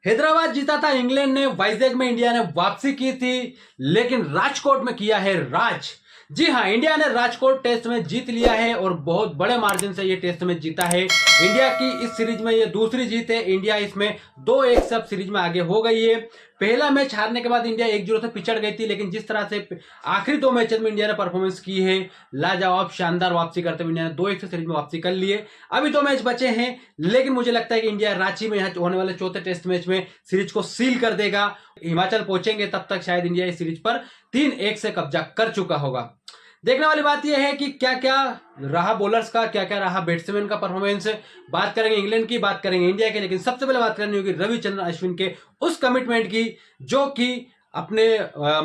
हैदराबाद जीता था इंग्लैंड ने, वाइजैक में इंडिया ने वापसी की थी, लेकिन राजकोट में किया है राज। जी हां, इंडिया ने राजकोट टेस्ट में जीत लिया है और बहुत बड़े मार्जिन से ये टेस्ट में जीता है। इंडिया की इस सीरीज में ये दूसरी जीत है। इंडिया इसमें 2-1 सब सीरीज में आगे हो गई है। पहला मैच हारने के बाद इंडिया 1-0 से पिछड़ गई थी, लेकिन जिस तरह से आखिरी 2 मैचेस में इंडिया ने परफॉर्मेंस की है, लाजवाब शानदार वापसी करते हुए इंडिया ने 2-1 से सीरीज में वापसी कर ली है। अभी 2 मैच बचे हैं, लेकिन मुझे लगता है कि इंडिया रांची में यहाँ होने वाले चौथे टेस्ट मैच में सीरीज को सील कर देगा। हिमाचल पहुंचेंगे तब तक शायद इंडिया इस सीरीज पर 3-1 से कब्जा कर चुका होगा। देखने वाली बात यह है कि क्या क्या रहा बॉलर्स का, क्या क्या रहा बैट्समैन का परफॉर्मेंस। बात करेंगे इंग्लैंड की, बात करेंगे इंडिया की, लेकिन सबसे पहले बात करनी होगी रविचंद्रन अश्विन के उस कमिटमेंट की जो कि अपने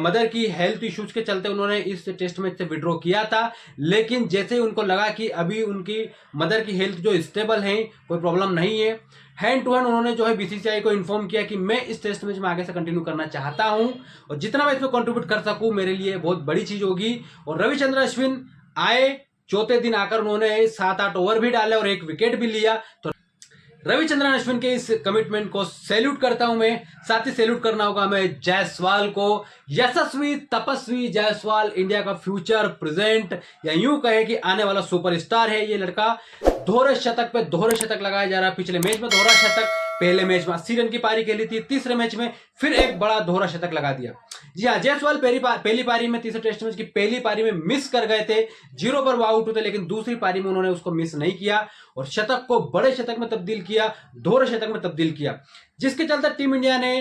मदर की हेल्थ इश्यूज के चलते उन्होंने इस टेस्ट मैच से विड्रॉ किया था। लेकिन जैसे ही उनको लगा कि अभी उनकी मदर की हेल्थ जो स्टेबल है, कोई प्रॉब्लम नहीं है, हैंड टू हैंड उन्होंने जो है बीसीसीआई को इन्फॉर्म किया कि मैं इस टेस्ट मैच में आगे से कंटिन्यू करना चाहता हूं और जितना मैं इसमें कंट्रीब्यूट कर सकूं मेरे लिए बहुत बड़ी चीज होगी। और रविचंद्रन अश्विन आए, चौथे दिन आकर उन्होंने 7-8 ओवर भी डाले और 1 विकेट भी लिया। तो रविचंद्रन अश्विन के इस कमिटमेंट को सैल्यूट करता हूं मैं। साथ ही सैल्यूट करना होगा हमें जायसवाल को। यशस्वी तपस्वी जायसवाल इंडिया का फ्यूचर, प्रेजेंट या यूं कहे कि आने वाला सुपरस्टार है ये लड़का। दोहरे शतक पे दोहरे शतक लगाया जा रहा है। पिछले मैच में दोहरा शतक, पहले मैच में 80 रन की पारी खेली थी, तीसरे मैच में फिर एक बड़ा दोहरा शतक लगा दिया। जी हाँ, जायसवाल पहली पारी में, तीसरे टेस्ट मैच की पहली पारी में मिस कर गए थे, 0 पर आउट हुए थे, लेकिन दूसरी पारी में उन्होंने उसको मिस नहीं किया और शतक को बड़े शतक में तब्दील किया, दोहरे शतक में तब्दील किया, जिसके चलते टीम इंडिया ने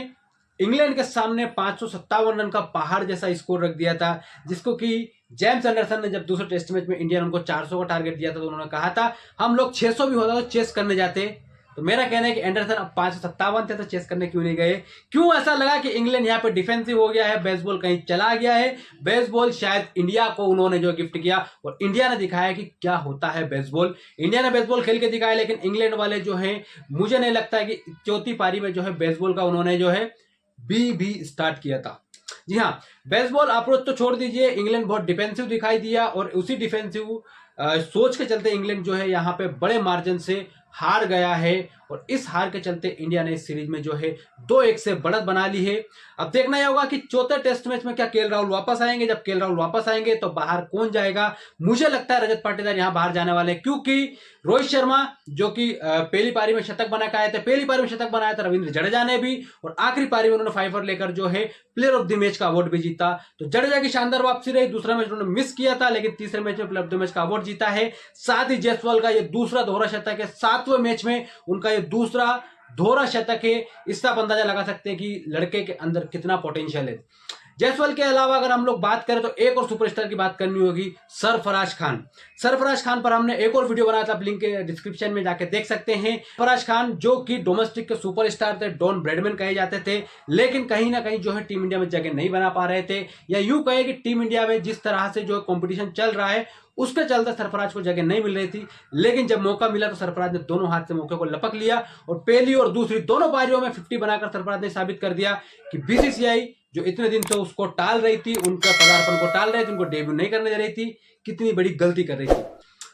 इंग्लैंड के सामने 557 रन का पहाड़ जैसा स्कोर रख दिया था, जिसको कि जेम्स एंडरसन ने जब दूसरे टेस्ट मैच में इंडिया ने उनको 400 का टारगेट दिया था तो उन्होंने कहा था हम लोग 600 भी होता तो चेस करने जाते। तो मेरा कहना है कि एंडरसन अब 557 थे तो चेस करने क्यों नहीं गए। क्यों ऐसा लगा कि इंग्लैंड यहाँ पे डिफेंसिव हो गया है, बेसबॉल कहीं चला गया है। बेसबॉल शायद इंडिया को उन्होंने जो गिफ्ट किया और इंडिया ने दिखाया कि क्या होता है बेसबॉल। इंडिया ने बेसबॉल खेल के दिखाया, लेकिन इंग्लैंड वाले जो है, मुझे नहीं लगता है कि चौथी पारी में जो है बेसबॉल का उन्होंने जो है भी स्टार्ट किया था। जी हाँ, बेसबॉल अप्रोच तो छोड़ दीजिए, इंग्लैंड बहुत डिफेंसिव दिखाई दिया और उसी डिफेंसिव सोच के चलते इंग्लैंड जो है यहाँ पे बड़े मार्जिन से हार गया है और इस हार के चलते इंडिया ने इस सीरीज में जो है 2-1 से बढ़त बना ली है। अब देखना यह होगा कि चौथे टेस्ट मैच में क्या केएल राहुल वापस आएंगे। जब केएल राहुल वापस आएंगे तो बाहर कौन जाएगा। मुझे लगता है रजत पाटीदार यहां बाहर जाने वाले, क्योंकि रोहित शर्मा जो कि पहली पारी में शतक बना के आए थे, पहली पारी में शतक बनाया था रविंद्र जडेजा ने भी, और आखिरी पारी में उन्होंने 5 लेकर जो है प्लेयर ऑफ द मैच का अवार्ड भी जीता। तो जडेजा की शानदार वापसी रही। दूसरा मैच उन्होंने मिस किया था, लेकिन तीसरे मैच में प्लेयर ऑफ द मैच का अवार्ड जीता है। साथ ही जायसवाल का यह दूसरा दोहरा शतक है, 7वें मैच में उनका यह दूसरा दोहरा शतक है। इसका आप अंदाजा लगा सकते हैं कि लड़के के अंदर कितना पोटेंशियल है। जायसवाल के अलावा अगर हम लोग बात करें तो एक और सुपरस्टार की बात करनी होगी, सरफराज खान। सरफराज खान पर हमने एक और वीडियो बनाया था, लिंक के डिस्क्रिप्शन में जाके देख सकते हैं। सरफराज खान जो कि डोमेस्टिक के सुपरस्टार थे, डॉन ब्रैडमैन कहे जाते थे, लेकिन कहीं ना कहीं जो है टीम इंडिया में जगह नहीं बना पा रहे थे, या यूं कहे कि टीम इंडिया में जिस तरह से जो कंपटीशन चल रहा है उसके चलते सरफराज को जगह नहीं मिल रही थी। लेकिन जब मौका मिला तो सरफराज ने दोनों हाथ से मौके को लपक लिया और पहली और दूसरी दोनों पारियों में 50 बनाकर सरफराज ने साबित कर दिया कि बीसीसीआई जो इतने दिन से उसको टाल रही थी, उनका पदार्पण को टाल रही थी, उनको डेब्यू नहीं करने दे रही थी, कितनी बड़ी गलती कर रही थी।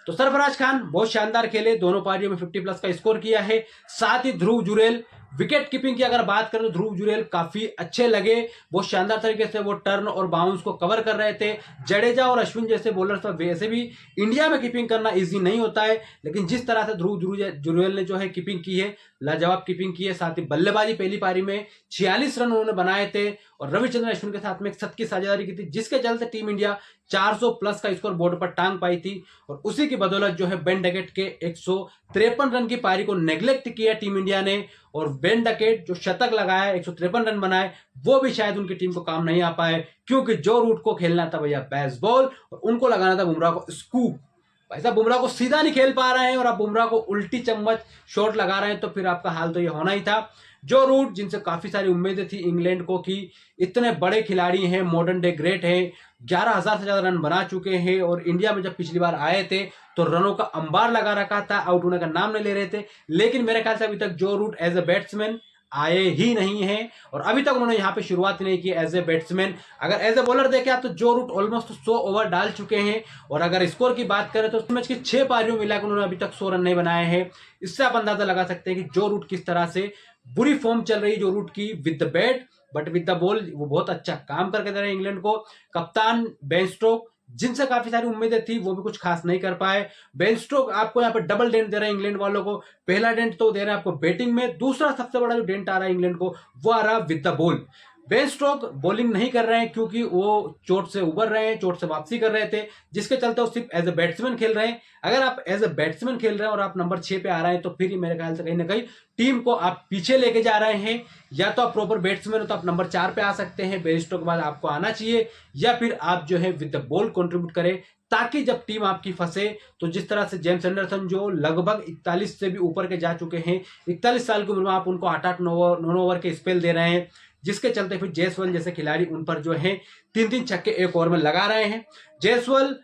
तो सरफराज खान बहुत शानदार खेले, दोनों पारियों में 50+ का स्कोर किया है। साथ ही ध्रुव जुरेल, विकेट कीपिंग की अगर बात करें तो ध्रुव जुरेल काफी अच्छे लगे, बहुत शानदार तरीके से वो टर्न और बाउंस को कवर कर रहे थे। जडेजा और अश्विन जैसे बॉलर्स पर वैसे भी इंडिया में कीपिंग करना इजी नहीं होता है, लेकिन जिस तरह से ध्रुव जुरेल ने जो है कीपिंग की है, लाजवाब कीपिंग की है। साथ ही बल्लेबाजी पहली पारी में 46 रन उन्होंने बनाए थे और रविचंद्रन अश्विन के साथ में एक शतक की साझेदारी की थी, जिसके चलते टीम इंडिया 400+ का स्कोर बोर्ड पर टांग पाई थी। और उसी की बदौलत जो है बेन डकेट के 153 रन की पारी को नेग्लेक्ट किया टीम इंडिया ने, और बेन डकेट जो शतक लगाया, 153 रन बनाए, वो भी शायद उनकी टीम को काम नहीं आ पाए, क्योंकि जो रूट को खेलना था भैया बेसबॉल और उनको लगाना था बुमराह को स्कूप। ऐसा बुमराह को सीधा नहीं खेल पा रहे हैं और आप बुमराह को उल्टी चम्मच शॉट लगा रहे हैं, तो फिर आपका हाल तो ये होना ही था। जो रूट जिनसे काफी सारी उम्मीदें थी इंग्लैंड को कि इतने बड़े खिलाड़ी हैं, मॉडर्न डे ग्रेट हैं, 11,000 से ज्यादा रन बना चुके हैं, और इंडिया में जब पिछली बार आए थे तो रनों का अंबार लगा रखा था, आउट होने का नाम नहीं ले रहे थे। लेकिन मेरे ख्याल से अभी तक जो रूट एज ए बैट्समैन आए ही नहीं है और अभी तक उन्होंने यहाँ पे शुरुआत नहीं की एज ए बैट्समैन। अगर एज ए बॉलर देखें आप तो जो रूट ऑलमोस्ट 100 ओवर डाल चुके हैं, और अगर स्कोर की बात करें तो मैच की 6 पारियों मिलाकर उन्होंने अभी तक 100 रन नहीं बनाए हैं। इससे आप अंदाजा लगा सकते हैं कि जो रूट किस तरह से बुरी फॉर्म चल रही है जो रूट की with the bat but with the ball वो बहुत अच्छा काम करके दे रहे हैं इंग्लैंड को। कप्तान बेन स्टोक जिनसे काफी सारी उम्मीदें थी वो भी कुछ खास नहीं कर पाए। बेन स्टोक आपको यहाँ पर डबल डेंट दे रहे हैं इंग्लैंड वालों को। पहला डेंट तो दे रहे हैं आपको बैटिंग में, दूसरा सबसे बड़ा जो डेंट आ रहा है इंग्लैंड को वो आ रहा है with the ball. Ben Stoke bowling नहीं कर रहे हैं क्योंकि वो चोट से उबर रहे हैं, चोट से वापसी कर रहे थे, जिसके चलते वो सिर्फ एज ए बैट्समैन खेल रहे हैं। अगर आप एज ए बैट्समैन खेल रहे हैं और आप नंबर 6 पे आ रहे हैं तो फिर मेरे ख्याल से कहीं ना कहीं टीम को आप पीछे लेके जा रहे हैं। या तो आप प्रॉपर बैट्समैन हो तो आप नंबर 4 पे आ सकते हैं, बेन स्टोक के बाद आपको आना चाहिए, या फिर आप जो है विद द बॉल कंट्रीब्यूट करें ताकि जब टीम आपकी फंसे तो जिस तरह से जेम्स एंडरसन जो लगभग 41 से भी ऊपर के जा चुके हैं, 41 साल की उम्र में आप उनको 8-8 9 ओवर के स्पेल दे रहे हैं, जिसके चलते फिर जयसवाल जैसे खिलाड़ी उन पर जो है 3-3 छक्के एक ओवर में लगा रहे हैं। जयसवाल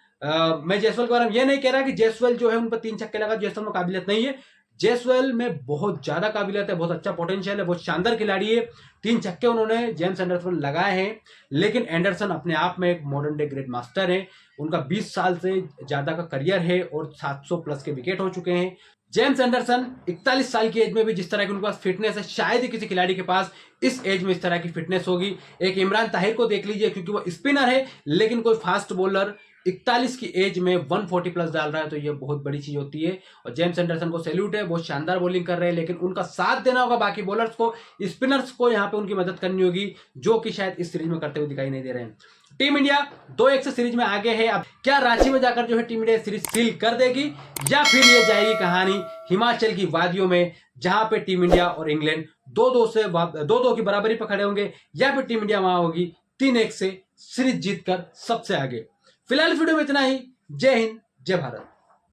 मैं जयसवाल के बारे में ये नहीं कह रहा कि जयसवाल जो है उन पर 3 छक्के लगा, जयसवाल में काबिलियत नहीं है। जयसवाल में बहुत ज्यादा काबिलियत है, बहुत अच्छा पोटेंशियल है, बहुत शानदार खिलाड़ी है। 3 छक्के उन्होंने जेम्स एंडरसन लगाए हैं, लेकिन एंडरसन अपने आप में एक मॉडर्न डे ग्रेट मास्टर है। उनका 20 साल से ज्यादा का करियर है और 700 प्लस के विकेट हो चुके हैं। जेम्स एंडरसन 41 साल की एज में भी जिस तरह की उनके पास फिटनेस है, शायद ही किसी खिलाड़ी के पास इस एज में इस तरह की फिटनेस होगी। एक इमरान ताहिर को देख लीजिए, क्योंकि वो स्पिनर है लेकिन कोई फास्ट बॉलर 41 की एज में 140 प्लस डाल रहा है, तो ये बहुत बड़ी चीज होती है। और जेम्स एंडरसन को सैल्यूट है, बहुत शानदार बॉलिंग कर रहे हैं, लेकिन उनका साथ देना होगा बाकी बॉलर्स को, स्पिनर्स को यहाँ पे उनकी मदद करनी होगी, जो कि शायद इस सीरीज में करते हुए दिखाई नहीं दे रहे हैं। टीम इंडिया 2-1 से सीरीज में आगे है। अब क्या रांची में जाकर जो है टीम इंडिया सीरीज सील कर देगी, या फिर ये जाएगी कहानी हिमाचल की वादियों में, जहां पे टीम इंडिया और इंग्लैंड 2-2 की बराबरी पर खड़े होंगे, या फिर टीम इंडिया वहां होगी 3-1 से सीरीज जीतकर सबसे आगे। फिलहाल वीडियो में इतना ही। जय हिंद, जय भारत।